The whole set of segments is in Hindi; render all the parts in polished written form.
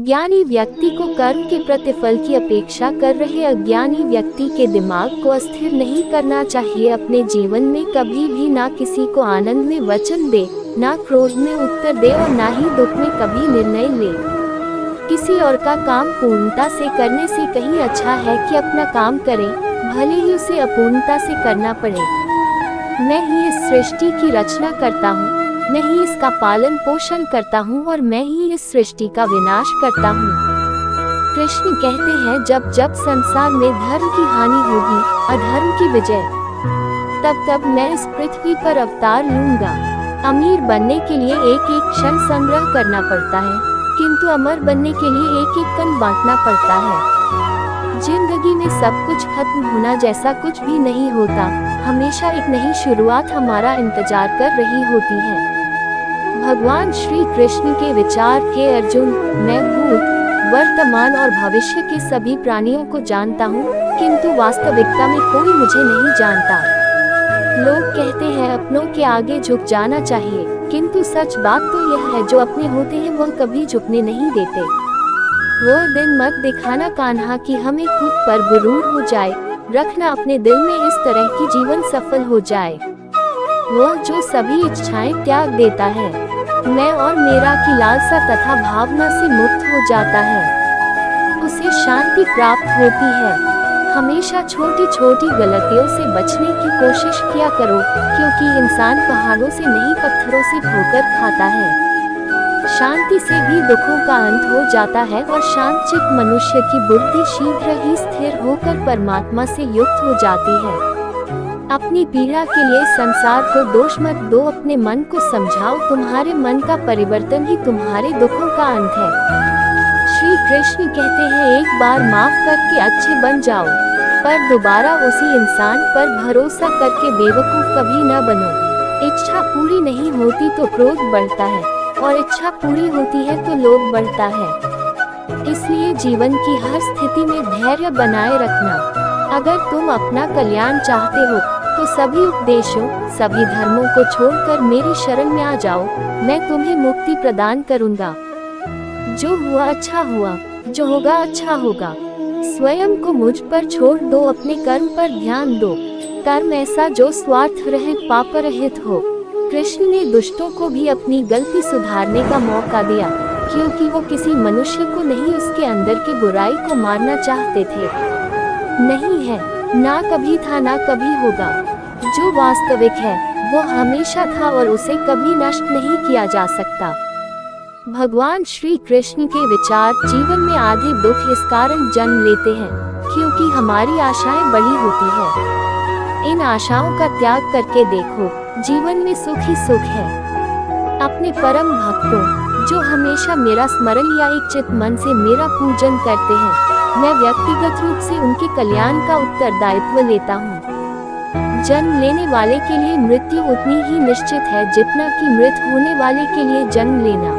ज्ञानी व्यक्ति को कर्म के प्रतिफल की अपेक्षा कर रहे अज्ञानी व्यक्ति के दिमाग को अस्थिर नहीं करना चाहिए। अपने जीवन में कभी भी ना किसी को आनंद में वचन दे, ना क्रोध में उत्तर दे और ना ही दुख में कभी निर्णय ले। किसी और का काम पूर्णता से करने से कहीं अच्छा है कि अपना काम करें, भले ही उसे अपूर्णता से करना पड़े। मैं ही इस सृष्टि की रचना करता हूँ, मैं ही इसका पालन पोषण करता हूँ और मैं ही इस सृष्टि का विनाश करता हूँ। कृष्ण कहते हैं, जब जब संसार में धर्म की हानि होगी, अधर्म की विजय, तब तब मैं इस पृथ्वी पर अवतार लूंगा। अमीर बनने के लिए एक एक क्षण संग्रह करना पड़ता है, किंतु अमर बनने के लिए एक एक कण बांटना पड़ता है। जिंदगी में सब कुछ खत्म होना जैसा कुछ भी नहीं होता, हमेशा एक नई शुरुआत हमारा इंतजार कर रही होती है। भगवान श्री कृष्ण के विचार के अर्जुन, मैं भूत, वर्तमान और भविष्य के सभी प्राणियों को जानता हूँ, किंतु वास्तविकता में कोई मुझे नहीं जानता। लोग कहते हैं अपनों के आगे झुक जाना चाहिए, किंतु सच बात तो यह है, जो अपने होते हैं वह कभी झुकने नहीं देते। वो दिन मत दिखाना कान्हा कि हमें खुद पर गुरूर हो जाए, रखना अपने दिल में इस तरह की जीवन सफल हो जाए। वह जो सभी इच्छाएं त्याग देता है, मैं और मेरा की लालसा तथा भावना से मुक्त हो जाता है, उसे शांति प्राप्त होती है। हमेशा छोटी छोटी गलतियों से बचने की कोशिश किया करो, क्योंकि इंसान पहाड़ों से नहीं पत्थरों से ठोकर खाता है। शांति से भी दुखों का अंत हो जाता है और शांतचित्त मनुष्य की बुद्धि शीघ्र ही स्थिर होकर परमात्मा से युक्त हो जाती है। अपनी पीड़ा के लिए संसार को दोष मत दो, अपने मन को समझाओ, तुम्हारे मन का परिवर्तन ही तुम्हारे दुखों का अंत है। श्री कृष्ण कहते हैं, एक बार माफ करके अच्छे बन जाओ, पर दोबारा उसी इंसान पर भरोसा करके बेवकूफ कभी न बनो। इच्छा पूरी नहीं होती तो क्रोध बढ़ता है, और इच्छा पूरी होती है तो लोभ बढ़ता है। इसलिए जीवन की हर स्थिति में धैर्य बनाए रखना। अगर तुम अपना कल्याण चाहते हो तो सभी उपदेशों, सभी धर्मों को छोड़कर मेरी शरण में आ जाओ, मैं तुम्हें मुक्ति प्रदान करूंगा। जो हुआ अच्छा हुआ, जो होगा अच्छा होगा। स्वयं को मुझ पर छोड़ दो, अपने कर्म पर ध्यान दो। कर्म ऐसा जो स्वार्थ रहित, पाप रहित हो। कृष्ण ने दुष्टों को भी अपनी गलती सुधारने का मौका दिया, क्योंकि वो किसी मनुष्य को नहीं, उसके अंदर की बुराई को मारना चाहते थे। नहीं है, ना कभी था, ना कभी होगा। जो वास्तविक है वो हमेशा था और उसे कभी नष्ट नहीं किया जा सकता। भगवान श्री कृष्ण के विचार, जीवन में आधे दुख इस कारण जन्म लेते हैं क्योंकि हमारी आशाएं बड़ी होती है। इन आशाओं का त्याग करके देखो, जीवन में सुख ही सुख है। अपने परम भक्तों, जो हमेशा मेरा स्मरण या एक चित मन से मेरा पूजन करते हैं, मैं व्यक्तिगत रूप से उनके कल्याण का उत्तरदायित्व लेता हूँ। जन्म लेने वाले के लिए मृत्यु उतनी ही निश्चित है जितना कि मृत होने वाले के लिए जन्म लेना।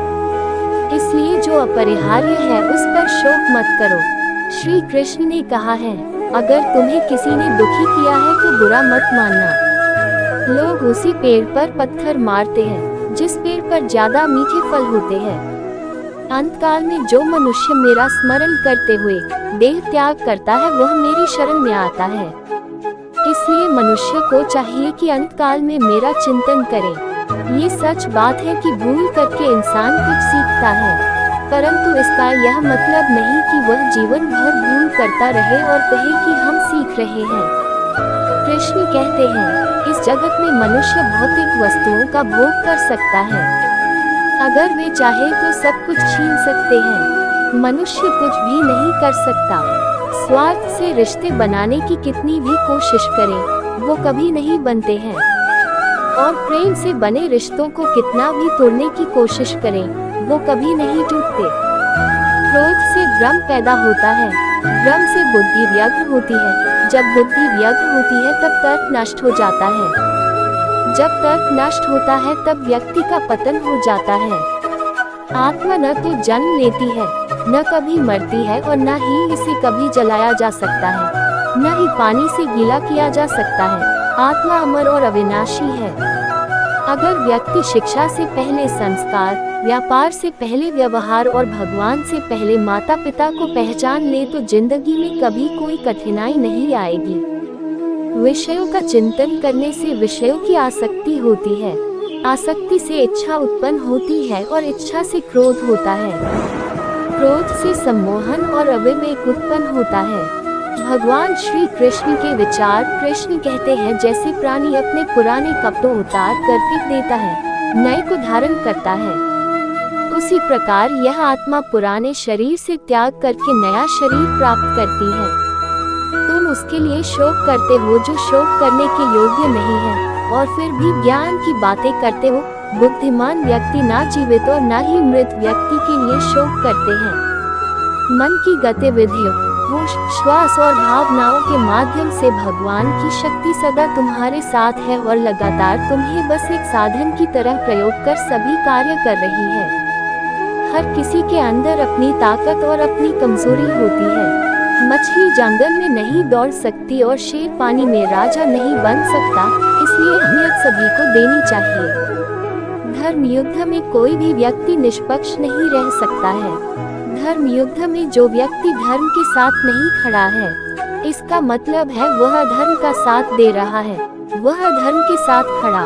इसलिए जो अपरिहार्य है उस पर शोक मत करो। श्री कृष्ण ने कहा है, अगर तुम्हें किसी ने दुखी किया है तो बुरा मत मानना। लोग उसी पेड़ पर पत्थर मारते हैं जिस पेड़ पर ज्यादा मीठे फल होते हैं। अंतकाल में जो मनुष्य मेरा स्मरण करते हुए देह त्याग करता है वह मेरी शरण में आता है। इसलिए मनुष्य को चाहिए कि अंतकाल में मेरा चिंतन करे। ये सच बात है कि भूल करके इंसान कुछ सीखता है, परंतु इसका यह मतलब नहीं कि वह जीवन भर भूल करता रहे और कहे कि हम सीख रहे हैं। कृष्ण कहते हैं, इस जगत में मनुष्य भौतिक वस्तुओं का भोग कर सकता है। अगर वे चाहे तो सब कुछ छीन सकते हैं। मनुष्य कुछ भी नहीं कर सकता। स्वार्थ से रिश्ते बनाने की कितनी भी कोशिश करें, वो कभी नहीं बनते हैं। और प्रेम से बने रिश्तों को कितना भी तोड़ने की कोशिश करें, वो कभी नहीं टूटते। क्रोध से भ्रम पैदा होता है, भ्रम से बुद्धि व्यग्र होती है। जब बुद्धि व्यग्र होती है तब तर्क नष्ट हो जाता है। जब तर्क नष्ट होता है तब व्यक्ति का पतन हो जाता है। आत्मा न तो जन्म लेती है, न कभी मरती है और न ही इसे कभी जलाया जा सकता है, न ही पानी से गीला किया जा सकता है। आत्मा अमर और अविनाशी है। अगर व्यक्ति शिक्षा से पहले संस्कार, व्यापार से पहले व्यवहार और भगवान से पहले माता पिता को पहचान ले तो जिंदगी में कभी कोई कठिनाई नहीं आएगी। विषयों का चिंतन करने से विषयों की आसक्ति होती है, आसक्ति से इच्छा उत्पन्न होती है और इच्छा से क्रोध होता है, क्रोध से सम्मोहन और अविवेक उत्पन्न होता है। भगवान श्री कृष्ण के विचार। कृष्ण कहते हैं, जैसे प्राणी अपने पुराने कपड़ों उतार कर फेंक देता है, नए को धारण करता है, उसी प्रकार यह आत्मा पुराने शरीर से त्याग करके नया शरीर प्राप्त करती है। तुम उसके लिए शोक करते हो जो शोक करने के योग्य नहीं है, और फिर भी ज्ञान की बातें करते हो। बुद्धिमान व्यक्ति ना जीवित और ना ही मृत व्यक्ति के लिए शोक करते हैं। मन की गतिविधियों, होश, श्वास और भावनाओं के माध्यम से भगवान की शक्ति सदा तुम्हारे साथ है और लगातार तुम्हें बस एक साधन की तरह प्रयोग कर सभी कार्य कर रही है। हर किसी के अंदर अपनी ताकत और अपनी कमजोरी होती है। मछली जंगल में नहीं दौड़ सकती और शेर पानी में राजा नहीं बन सकता, इसलिए अहमियत सभी को देनी चाहिए। धर्म युद्ध में कोई भी व्यक्ति निष्पक्ष नहीं रह सकता है। धर्म युद्ध में जो व्यक्ति धर्म के साथ नहीं खड़ा है, इसका मतलब है वह धर्म का साथ दे रहा है, वह धर्म के साथ खड़ा